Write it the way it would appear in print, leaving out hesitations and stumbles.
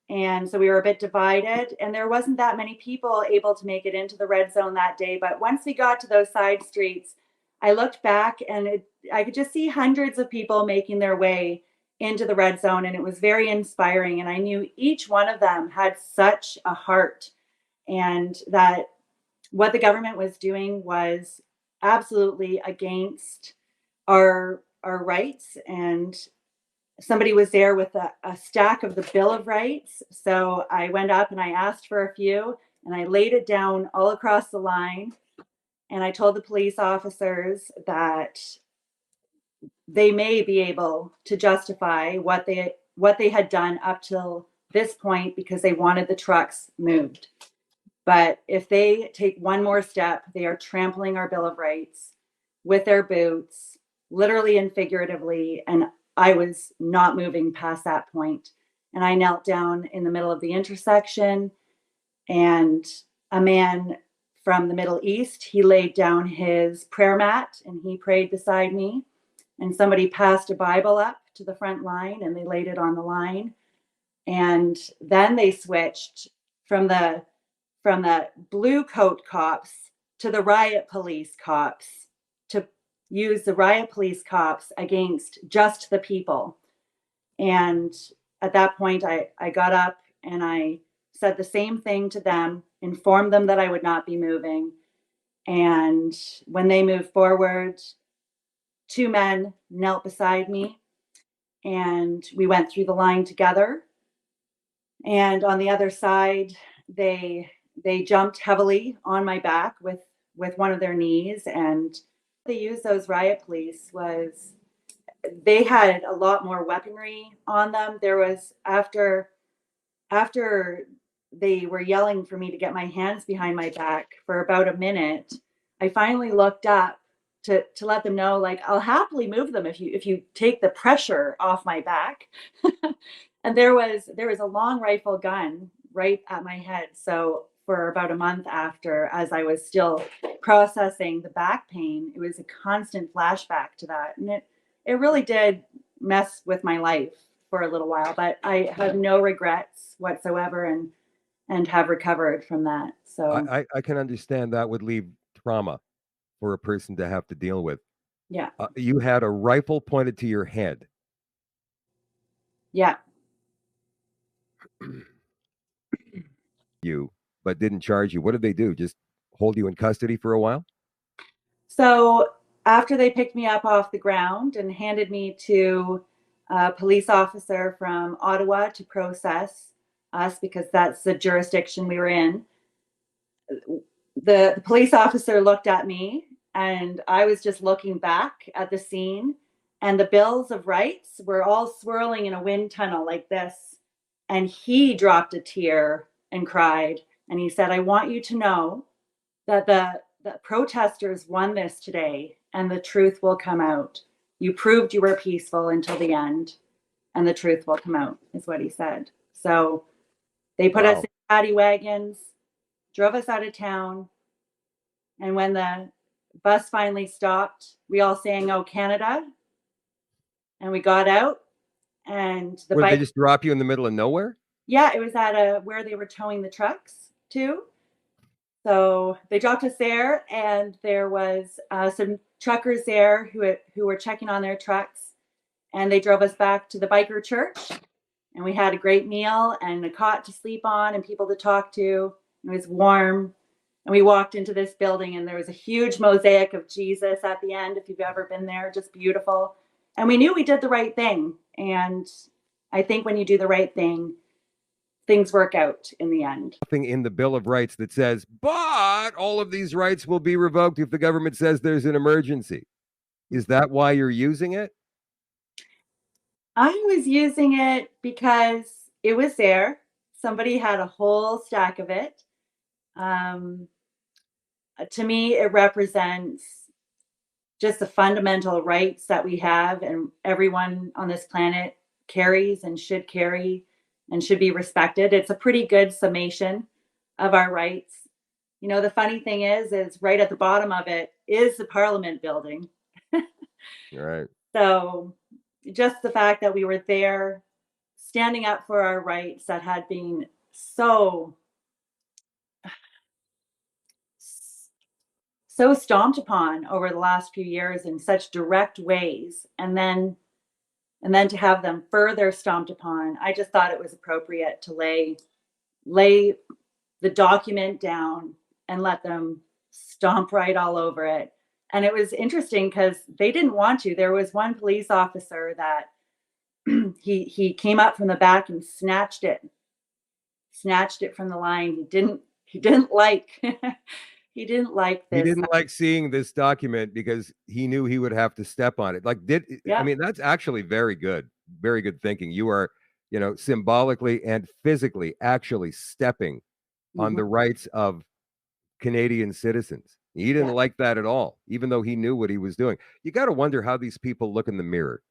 And so we were a bit divided, and there wasn't that many people able to make it into the red zone that day. But once we got to those side streets, I looked back and I could just see hundreds of people making their way into the red zone. And it was very inspiring. And I knew each one of them had such a heart, and that what the government was doing was absolutely against our rights. And somebody was there with a stack of the Bill of Rights. So I went up and I asked for a few, and I laid it down all across the line. And I told the police officers that they may be able to justify what they had done up till this point because they wanted the trucks moved. But if they take one more step, they are trampling our Bill of Rights with their boots, literally and figuratively. And I was not moving past that point. And I knelt down in the middle of the intersection, and a man from the Middle East, he laid down his prayer mat and he prayed beside me. And somebody passed a Bible up to the front line and they laid it on the line. And then they switched from the blue coat cops to the riot police cops, to use the riot police cops against just the people. And at that point, I got up and I said the same thing to them, informed them that I would not be moving. And when they moved forward, two men knelt beside me and we went through the line together. And on the other side, they jumped heavily on my back with one of their knees. And they used those riot police was, they had a lot more weaponry on them. There was, after they were yelling for me to get my hands behind my back for about a minute, I finally looked up to let them know, like, I'll happily move them if you take the pressure off my back. And there was a long rifle gun right at my head. So for about a month after, as I was still processing the back pain, it was a constant flashback to that. And it really did mess with my life for a little while, but I have no regrets whatsoever, and have recovered from that. So I can understand that would leave trauma for a person to have to deal with. yeah. You had a rifle pointed to your head. Yeah. You, but didn't charge you. What did they do? Just hold you in custody for a while? So after they picked me up off the ground and handed me to a police officer from Ottawa to process us, because that's the jurisdiction we were in, the police officer looked at me and I was just looking back at the scene, and the Bills of Rights were all swirling in a wind tunnel like this. And he dropped a tear and cried. And he said, I want you to know that the protesters won this today, and the truth will come out. You proved you were peaceful until the end, and the truth will come out, is what he said. So they put us in paddy wagons, drove us out of town. And when the bus finally stopped, we all sang, "Oh, Canada." And we got out, and the Where bike. They just drop you in the middle of nowhere? Yeah, it was at where they were towing the trucks to. So they dropped us there, and there was some truckers there who were checking on their trucks, and they drove us back to the biker church, and we had a great meal and a cot to sleep on and people to talk to. It was warm, and we walked into this building, and there was a huge mosaic of Jesus at the end. If you've ever been there, just beautiful. And we knew we did the right thing. And I think when you do the right thing, things work out in the end. Nothing in the Bill of Rights that says, but all of these rights will be revoked if the government says there's an emergency. Is that why you're using it? I was using it because it was there. Somebody had a whole stack of it. To me, it represents just the fundamental rights that we have and everyone on this planet carries and should carry and should be respected. It's a pretty good summation of our rights. You know, the funny thing is right at the bottom of it is the Parliament building. Right. So just the fact that we were there standing up for our rights that had been so so stomped upon over the last few years in such direct ways, and then to have them further stomped upon. I just thought it was appropriate to lay the document down and let them stomp right all over it. And it was interesting because they didn't want to. There was one police officer that he came up from the back and snatched it from the line. He didn't like he didn't like He this. didn't like seeing this document because he knew he would have to step on it. Like, I Yeah. mean, that's actually very good thinking. You are, symbolically and physically actually stepping on Mhm. the rights of Canadian citizens. He didn't Yeah. like that at all, even though he knew what he was doing. You got to wonder how these people look in the mirror.